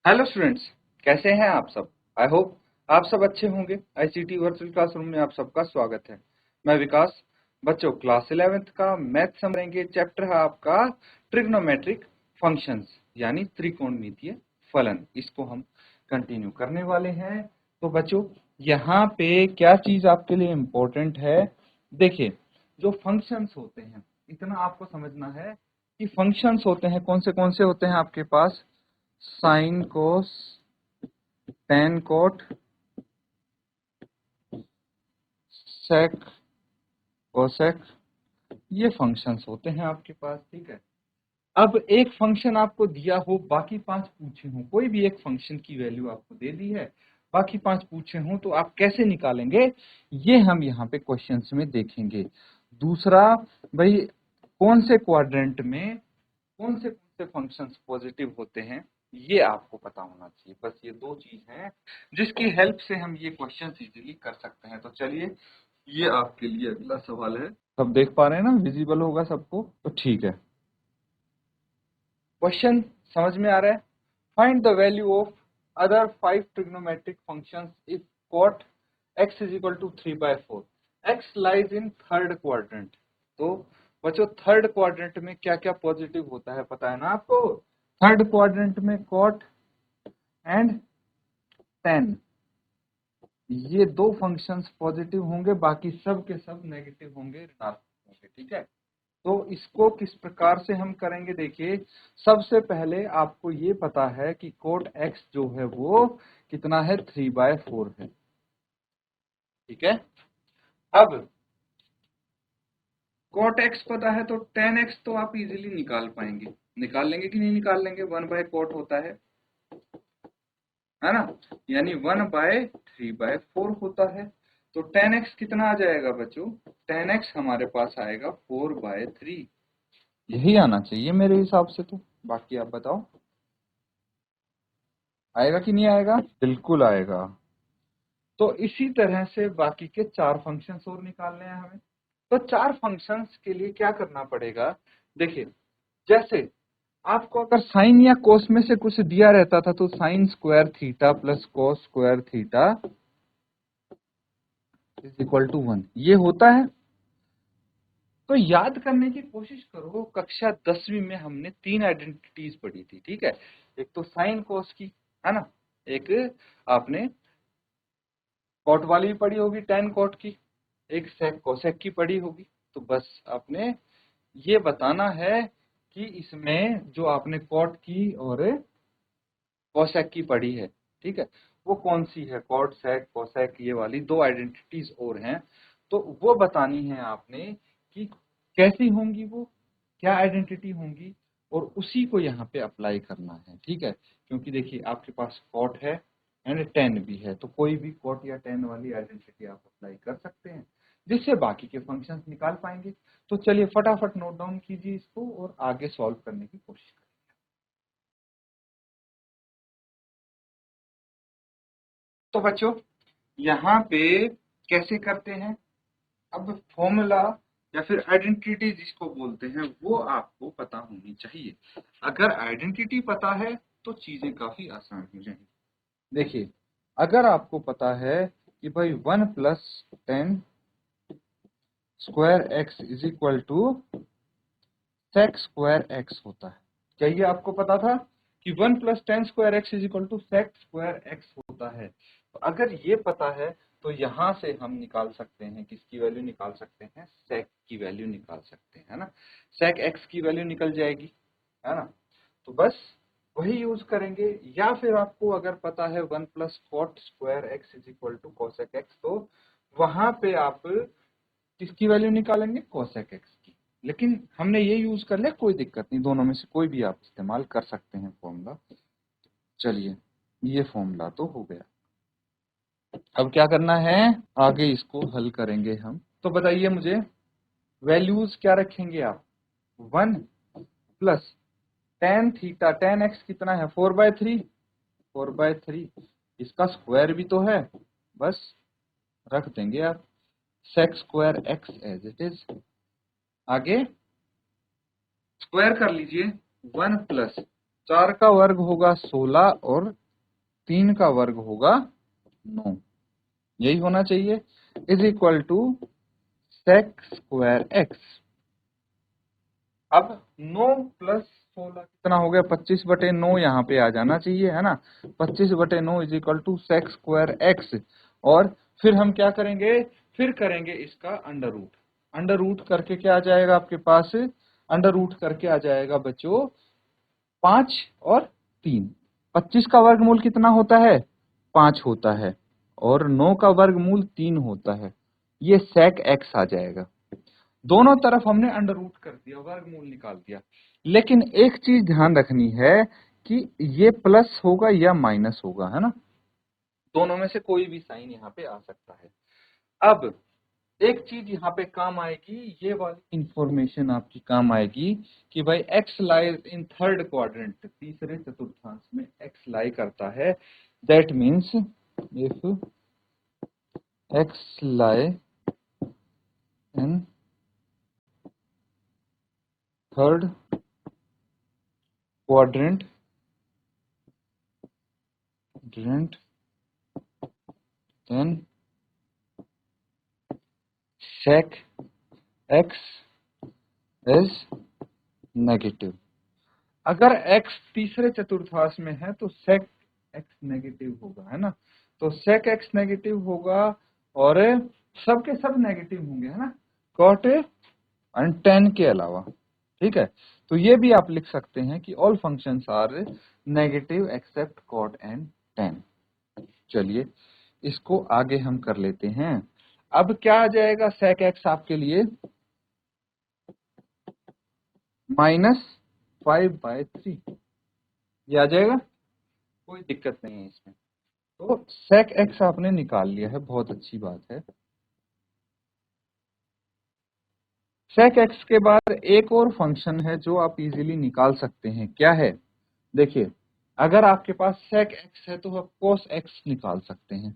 Hello students, कैसे हैं आप सब। आई होप आप सब अच्छे होंगे। आईसीटी वर्चुअल क्लासरूम में आप सबका स्वागत है। मैं विकास। बच्चों, क्लास 11th का मैथ समझेंगे। चैप्टर है आपका ट्रिग्नोमेट्रिक फंक्शंस यानी त्रिकोणमितीय फलन। इसको हम कंटिन्यू करने वाले हैं। तो बच्चों, यहाँ पे क्या चीज आपके लिए इम्पोर्टेंट है, देखिए, जो फंक्शंस होते हैं इतना आपको समझना है कि फंक्शंस होते हैं कौन से होते हैं आपके पास। साइन कोस, टेन कोट, सेक, कोसेक, ये फंक्शंस होते हैं आपके पास। ठीक है। अब एक फंक्शन आपको दिया हो, बाकी 5 पूछे हो, कोई भी एक फंक्शन की वैल्यू आपको दे दी है, बाकी 5 पूछे हो, तो आप कैसे निकालेंगे, ये हम यहाँ पे क्वेश्चंस में देखेंगे। दूसरा, भाई कौन से क्वाड्रेंट में कौन से फंक्शंस पॉजिटिव होते हैं, ये आपको पता होना चाहिए। बस ये 2 चीज हैं जिसकी हेल्प से हम ये क्वेश्चंस इजीली कर सकते हैं। तो चलिए, ये आपके लिए अगला सवाल है। सब देख पा रहे हैं ना, विजिबल होगा सबको, तो ठीक है। क्वेश्चन समझ में आ रहा है। Find the value of other 5 trigonometric functions if cot x is equal to 3/4। x lies in third quadrant. तो बच्चों, थर्ड क्वाड्रेंट में क्या क्या पॉजिटिव होता है पता है ना आपको। थर्ड क्वाड्रेंट में cot एंड tan, ये 2 फंक्शंस पॉजिटिव होंगे, बाकी सब के सब नेगेटिव होंगे, ऋणात्मक होंगे। ठीक है। तो इसको किस प्रकार से हम करेंगे, देखिए, सबसे पहले आपको ये पता है कि cot x जो है वो कितना है, 3/4 है। ठीक है। अब cot x पता है तो tan x तो आप इजीली निकाल पाएंगे। निकाल लेंगे कि नहीं निकाल लेंगे, 1/cot होता है ना, यानी 1/3/4 होता है। तो tan x कितना आ जाएगा बच्चों, tan x हमारे पास आएगा 4/3। यही आना चाहिए मेरे हिसाब से। तो बाकी आप बताओ, आएगा कि नहीं आएगा। बिल्कुल आएगा। तो इसी तरह से बाकी के 4 फंक्शंस और निकालने हैं हमें। तो 4 फंक्शंस के लिए क्या करना पड़ेगा, देखिए, जैसे आपको अगर साइन या कोस में से कुछ दिया रहता था तो sine square theta plus cos square theta is equal to 1, ये होता है। तो याद करने की कोशिश करो, कक्षा 10वीं में हमने 3 आइडेंटिटीज पढ़ी थी। ठीक है। एक तो साइन कोस की, है ना, एक आपने कॉट वाली भी पढ़ी होगी, टेन कॉट की, एक सेक कोसेक की पढ़ी होगी। तो बस आपने ये बताना है कि इसमें जो आपने कॉट की और कोसेक की पढ़ी है, ठीक है, वो कौन सी है। कॉट, सेक, कोसेक, ये वाली 2 आइडेंटिटीज और हैं। तो वो बतानी है आपने कि कैसी होंगी वो, क्या आइडेंटिटी होंगी, और उसी को यहाँ पे अप्लाई करना है। ठीक है। क्योंकि देखिए, आपके पास कॉट है एंड टेन भी है, तो कोई भी कॉट या टेन वाली आइडेंटिटी आप अप्लाई कर सकते हैं, जिससे बाकी के फंक्शंस निकाल पाएंगे। तो चलिए फटाफट नोट डाउन कीजिए इसको और आगे सॉल्व करने की कोशिश करें। तो बच्चों, यहाँ पे कैसे करते हैं, अब फॉर्मूला या फिर आइडेंटिटी जिसको बोलते हैं वो आपको पता होनी चाहिए। अगर आइडेंटिटी पता है तो चीजें काफी आसान हो जाएंगी। देखिए, अगर आपको पता है कि भाई 1+10 square x is equal to sec square x होता है, क्या ये आपको पता था कि 1+10 square x is equal to sec square x होता है। तो अगर ये पता है तो यहां से हम निकाल सकते हैं, किसकी वैल्यू निकाल सकते हैं, सेक की वैल्यू निकाल सकते हैं, है ना। सेक एक्स की वैल्यू निकल जाएगी, है ना। तो बस वही यूज करेंगे। या फिर आपको अगर पता है 1+cot square x is equal to cosec x, तो वहां पे आप किसकी वैल्यू निकालेंगे, कोसेक एक्स की। लेकिन हमने ये यूज कर लिया, कोई दिक्कत नहीं, दोनों में से कोई भी आप इस्तेमाल कर सकते हैं फॉर्मूला। चलिए, ये फॉर्मूला तो हो गया। अब क्या करना है, आगे इसको हल करेंगे हम। तो बताइए मुझे, वैल्यूज क्या रखेंगे आप। 1+tan थीटा, tan एक्स कितना है, 4/3, 4/3, इसका स्क्वायर भी तो है, बस रख देंगे आप sec square x as it is. आगे स्क्वायर कर लीजिए, 1+ 4 का वर्ग होगा 16 और 3 का वर्ग होगा 9, यही होना चाहिए, is equal to sec square x. अब 9 प्लस 16 कितना हो गया, 25/9 यहाँ पे आ जाना चाहिए, है ना। 25/9 is equal to sec square x. और फिर हम क्या करेंगे, फिर करेंगे इसका अंडर रूट। अंडर रूट करके क्या आ जाएगा आपके पास, अंडर रूट करके आ जाएगा बच्चों 5 और 3। 25 का वर्गमूल कितना होता है, 5 होता है, और 9 का वर्गमूल 3 होता है। ये सेक एक्स आ जाएगा। दोनों तरफ हमने अंडर रूट कर दिया, वर्गमूल निकाल दिया। लेकिन एक चीज ध्यान रखनी है कि ये प्लस होगा या माइनस होगा, है ना। दोनों में से कोई भी साइन यहाँ पे आ सकता है। अब एक चीज यहाँ पे काम आएगी, ये वाली इंफॉर्मेशन आपकी काम आएगी कि भाई x lie in third quadrant, तीसरे चतुर्थांश में एक्स लाई करता है। That means if x lie in third quadrant then sec x is negative. अगर x तीसरे चतुर्थांश में है तो sec x नेगेटिव होगा, है ना। तो sec x नेगेटिव होगा और सबके सब नेगेटिव होंगे, है ना, cot एंड tan के अलावा। ठीक है, तो ये भी आप लिख सकते हैं कि all functions are negative except cot and tan। चलिए इसको आगे हम कर लेते हैं। अब क्या आ जाएगा sec x आपके लिए, -5/3, ये आ जाएगा, कोई दिक्कत नहीं है इसमें। तो sec x आपने निकाल लिया है, बहुत अच्छी बात है। sec x के बाद एक और फंक्शन है जो आप इजीली निकाल सकते हैं, क्या है, देखिए अगर आपके पास sec x है तो आप cos x निकाल सकते हैं।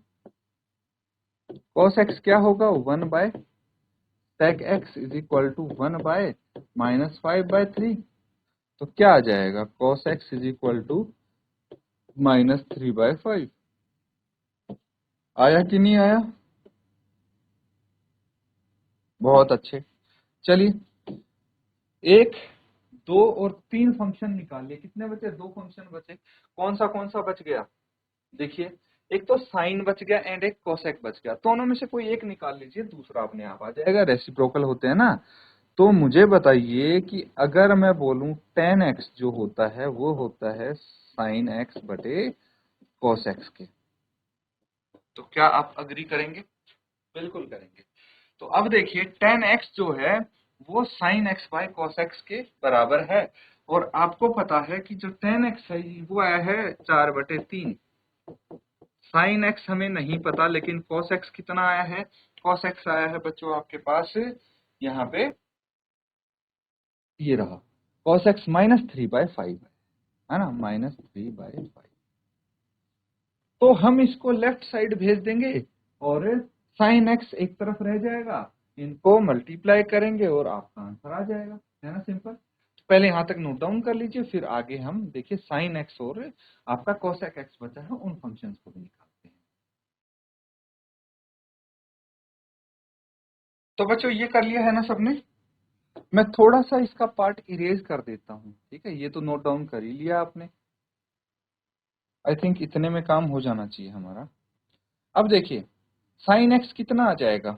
cos x क्या होगा, 1/sec x is equal to 1/-5/3। तो क्या आ जाएगा, cos x is equal to -3/5। आया कि नहीं आया, बहुत अच्छे। चलिए 1, 2 और 3 फंक्शन निकालिए, कितने बचे, 2 फंक्शन बचे। कौन सा बच गया, देखिए एक तो साइन बच गया एंड एक कोसेक बच गया। दोनों में से कोई एक निकाल लीजिए, दूसरा अपने आप आ जाएगा, रेसिप्रोकल होते हैं ना। तो मुझे बताइए कि अगर मैं बोलूं tan x जो होता है वो होता है sin x बटे cos x के, तो क्या आप अग्री करेंगे, बिल्कुल करेंगे। तो अब देखिए tan x जो है वो sin x by cos x के बराबर है, और आपको पता है कि जो tan x है वो आया है 4/3। sin x हमें नहीं पता, लेकिन cos x कितना आया है, cos x आया है बच्चों आपके पास यहाँ पे, ये रहा cos x -3/5 है ना, -3/5। तो हम इसको लेफ्ट साइड भेज देंगे और sin x एक तरफ रह जाएगा, इनको मल्टीप्लाई करेंगे और आपका आंसर आ जाएगा, है ना, सिंपल। पहले यहां तक नोट डाउन कर लीजिए, फिर आगे हम देखिए sin x और आपका cosec x बचा है उन फंक्शंस को भी निकालते हैं। तो बच्चों ये कर लिया है ना सबने, मैं थोड़ा सा इसका पार्ट इरेज कर देता हूँ, ठीक है, ये तो नोट डाउन कर ही लिया आपने। आई थिंक इतने में काम हो जाना चाहिए हमारा। अब देखिए sin x कितना आ जाएगा,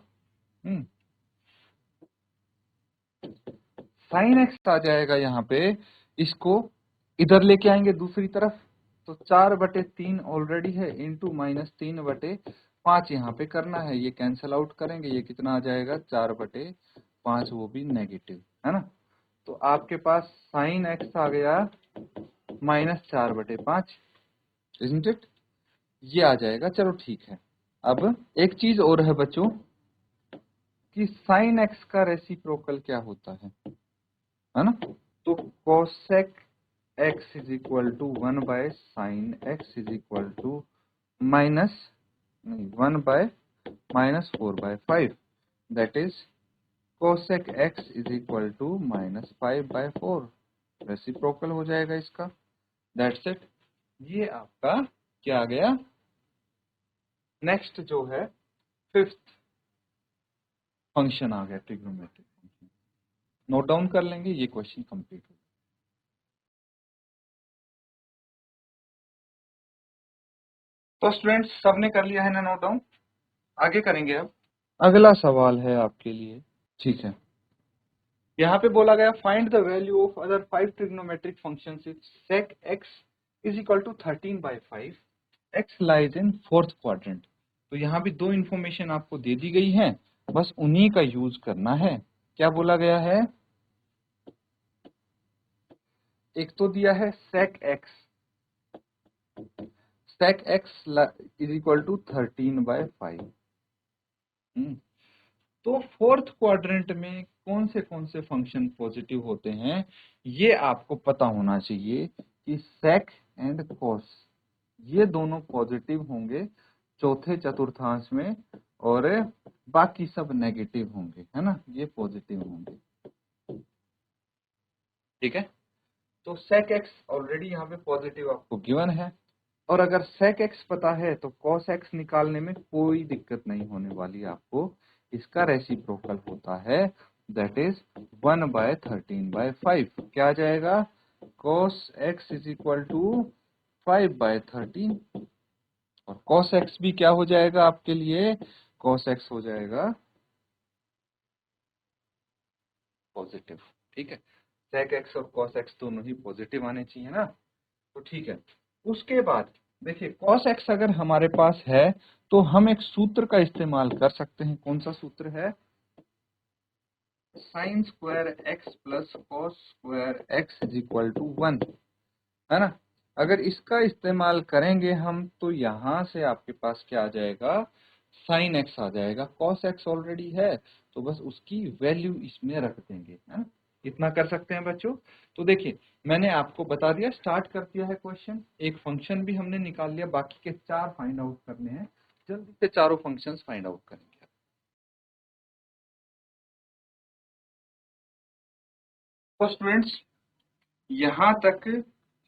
sin x आ जाएगा यहाँ पे, इसको इधर लेके आएंगे दूसरी तरफ, तो 4/3 ऑलरेडी है, इंटू -3/5 यहाँ पे करना है, ये कैंसिल आउट करेंगे, ये कितना आ जाएगा 4/5, वो भी नेगेटिव, है ना। तो आपके पास sin x आ गया -4/5, इजंट इट, ये आ जाएगा, चलो ठीक है। अब एक चीज और है बच्चों कि sin x का रेसिप्रोकल क्या होता है ना। तो cosec x is equal to 1/sin x is equal to minus 1/-4/5, that is cosec x is equal to -5/4, reciprocal हो जाएगा इसका। That's it. ये आपका क्या आ गया। नेक्स्ट जो है फिफ्थ फंक्शन आ गया ट्रिग्नोमेट्रिक फंक्शन। नोट डाउन कर लेंगे, ये क्वेश्चन कंप्लीट हो। तो स्टूडेंट्स सबने कर लिया है ना नोट डाउन? आगे करेंगे अब। अगला सवाल है आपके लिए, ठीक है। यहाँ पे बोला गया find the value of other 5 trigonometric functions if sec x is equal to 13/5, x lies in fourth quadrant. तो यहाँ भी दो इंफॉर्मेशन आपको दे दी गई है, बस उन्हीं का यूज करना है। क्या बोला गया है? एक तो दिया है sec x is equal to 13/5। तो फोर्थ क्वाड्रेंट में कौन से फंक्शन पॉजिटिव होते हैं, ये आपको पता होना चाहिए कि sec एंड cos ये दोनों पॉजिटिव होंगे चौथे चतुर्थांश में, और बाकी सब नेगेटिव होंगे, है ना, ये पॉजिटिव होंगे। ठीक है, तो sec x ऑलरेडी यहाँ पे पॉजिटिव आपको गिवन है, और अगर sec x पता है तो cos x निकालने में कोई दिक्कत नहीं होने वाली आपको। इसका रेसिप्रोकल होता है, दैट इज 1/13/5। क्या आ जाएगा? cos x is equal to 5/13, और cos x भी क्या हो जाएगा आपके लिए? cos x हो जाएगा पॉजिटिव। ठीक है, sec x और cos x दोनों ही पॉजिटिव आने चाहिए ना, तो ठीक है। उसके बाद देखिए cos x अगर हमारे पास है तो हम एक सूत्र का इस्तेमाल कर सकते हैं। कौन सा सूत्र है? sin square x plus cos square x is equal to 1, है ना। अगर इसका इस्तेमाल करेंगे हम तो यहां से आपके पास क्या आ जाएगा? sin x आ जाएगा। cos x ऑलरेडी है तो बस उसकी वैल्यू इसमें रख देंगे, है ना। इतना कर सकते हैं बच्चों। तो देखिए मैंने आपको बता दिया, स्टार्ट कर दिया है क्वेश्चन। एक फंक्शन भी हमने निकाल लिया, बाकी के 4 फाइंड आउट करने हैं। जल्दी से चारों फंक्शंस फाइंड आउट करेंगे। तो स्टूडेंट्स यहाँ तक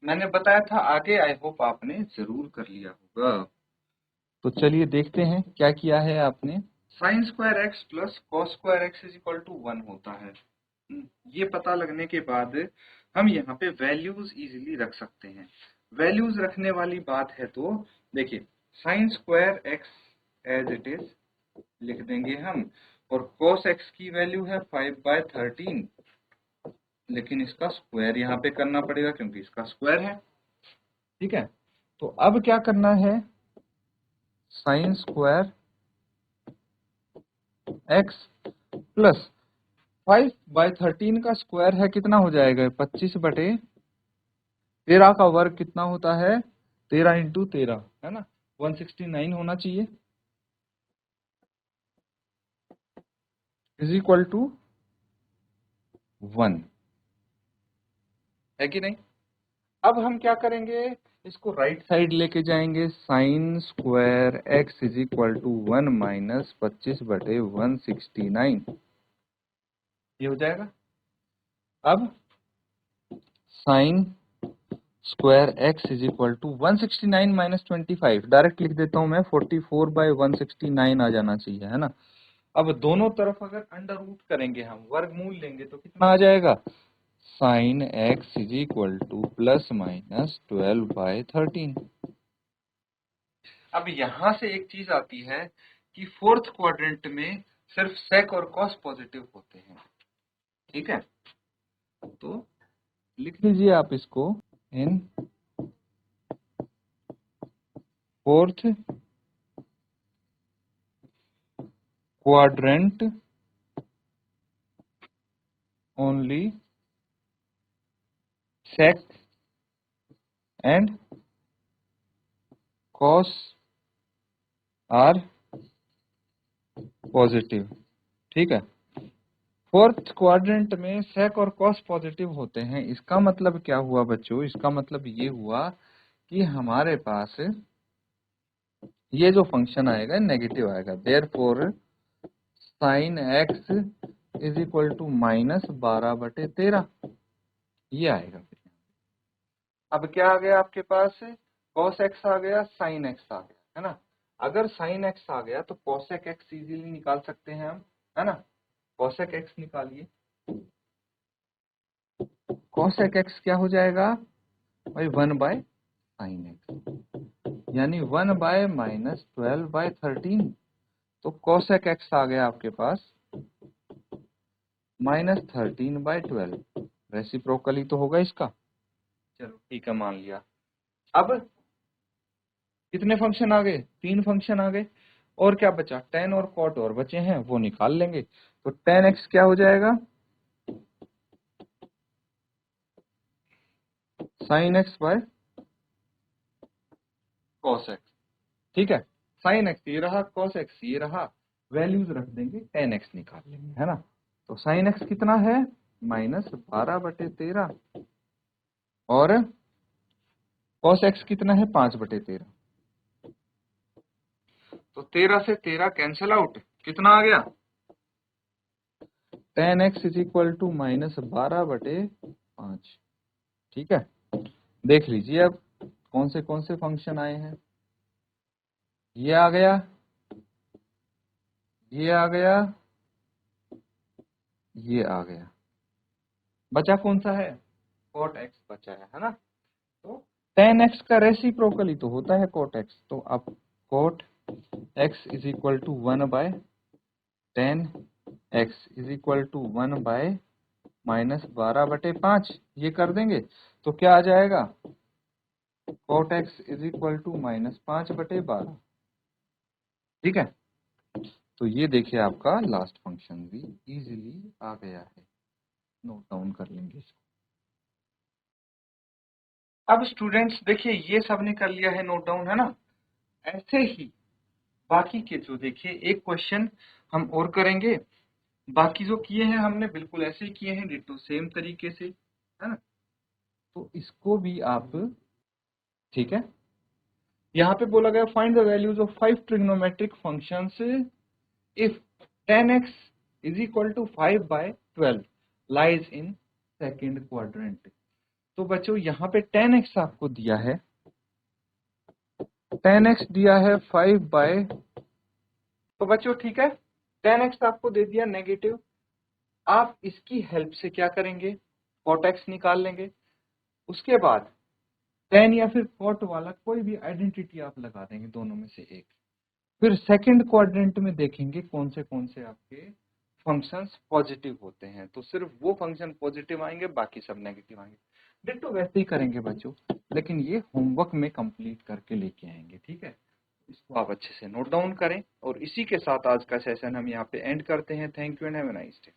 मैंने बताया था, आगे आई होप आपने जरूर कर लिया होगा। तो चलिए देखते हैं क्या किया है आपने। Sine square x plus cos square x is equal to 1 होता है। ये पता लगने के बाद हम यहाँ पे वैल्यूज इजीली रख सकते हैं। वैल्यूज रखने वाली बात है तो देखिए sine square x as it is लिख देंगे हम, और कॉस एक्स की वैल्यू है 5/13, लेकिन इसका स्क्वायर यहाँ पे करना पड़ेगा क्योंकि इसका स्क्वायर है। ठीक है, तो अब क्या करना है? साइन स्क्वायर एक्स प्लस 5/13 का स्क्वायर है, कितना हो जाएगा? 25/13 का वर्ग कितना होता है? 13 इंटू 13, है ना, 169 होना चाहिए, इज इक्वल टू 1, है कि नहीं। अब हम क्या करेंगे? इसको राइट साइड लेके जाएंगे। Sine square x is equal to 1 minus 25/169, ये हो जाएगा। अब sine square x is equal to 169 minus 25, direct लिख देता हूं मैं, 44/169 आ जाना चाहिए, है ना। अब दोनों तरफ अगर अंडर रूट करेंगे, हम वर्गमूल लेंगे तो कितना आ जाएगा? Sign x is equal two plus minus 12/13। अब यहां से एक चीज आती है कि फोर्थ क्वाड्रेंट में सिर्फ सेक और कॉस पॉजिटिव होते हैं। ठीक है, तो लिख लीजिए आप इसको, in fourth quadrant only sec and cos are positive. ठीक है, फोर्थ क्वाड्रेंट में sec और cos पॉजिटिव होते हैं। इसका मतलब क्या हुआ बच्चों? इसका मतलब ये हुआ कि हमारे पास ये जो फंक्शन आएगा नेगेटिव आएगा, therefore sine x is equal to -12/13, ये आएगा। अब क्या आ गया आपके पास, cos x आ गया, sin x आ गया, है ना। अगर sin x आ गया तो cosec x इजीली निकाल सकते हैं हम, है ना। cosec x निकालिए, cosec x क्या हो जाएगा भाई 1/sin x, यानी 1/-12/13। तो cosec x आ गया आपके पास -13/12, रेसिप्रोकली तो होगा इसका। चलो ठीक है, मान लिया। अब कितने फंक्शन आ गए, 3 फंक्शन आ गए, और क्या बचा, tan और cot और बचे हैं, वो निकाल लेंगे। तो tan x क्या हो जाएगा, sin x/cos x, ठीक है। sin x ये रहा, cos x ये रहा, वैल्यूज रख देंगे, tan x निकाल लेंगे, है ना। तो sin x कितना है -12/13, और cos x कितना है 5/13। तो 13 से 13 कैंसिल आउट, कितना आ गया, tan x = -12/5। ठीक है, देख लीजिए अब कौन से फंक्शन आए हैं। ये आ गया, ये आ गया, ये आ गया, बचा कौन सा है, cot x बचा है ना। तो tan x का रेसिप्रोकल ही तो होता है cot x, तो अब cot x = 1/tan x = 1/-12/5, ये कर देंगे तो क्या आ जाएगा, cot x = -5/12। ठीक है, तो ये देखिए आपका लास्ट फंक्शन भी इजीली आ गया है, नोट डाउन कर लेंगे इसको। अब स्टूडेंट्स देखिए ये सब ने कर लिया है नोट डाउन, है ना। ऐसे ही बाकी के जो देखिए एक क्वेश्चन हम और करेंगे, बाकी जो किए हैं हमने बिल्कुल ऐसे ही किए हैं, डिट्टो सेम तरीके से, है ना। तो इसको भी आप, ठीक है, यहाँ पे बोला गया find the values of 5 trigonometric functions if tan x = 5/12 lies in second quadrant. तो बच्चों यहाँ पे tan x आपको दिया है, tan x दिया है 5/, तो बच्चों ठीक है, tan x आपको दे दिया नेगेटिव। आप इसकी हेल्प से क्या करेंगे, cot x निकाल लेंगे। उसके बाद tan या फिर cot वाला कोई भी आइडेंटिटी आप लगा देंगे, दोनों में से एक। फिर सेकंड क्वाड्रेंट में देखेंगे कौन से आपके फंक्शंस पॉजिटिव होते हैं, तो सिर्फ वो फंक्शन पॉजिटिव आएंगे, बाकी सब नेगेटिव आएंगे। डिट्टो वैसे ही करेंगे बच्चों, लेकिन ये होमवर्क में कंप्लीट करके लेके आएंगे, ठीक है। इसको आप अच्छे से नोट डाउन करें, और इसी के साथ आज का सेशन हम यहाँ पे एंड करते हैं। Thank you and have a nice day.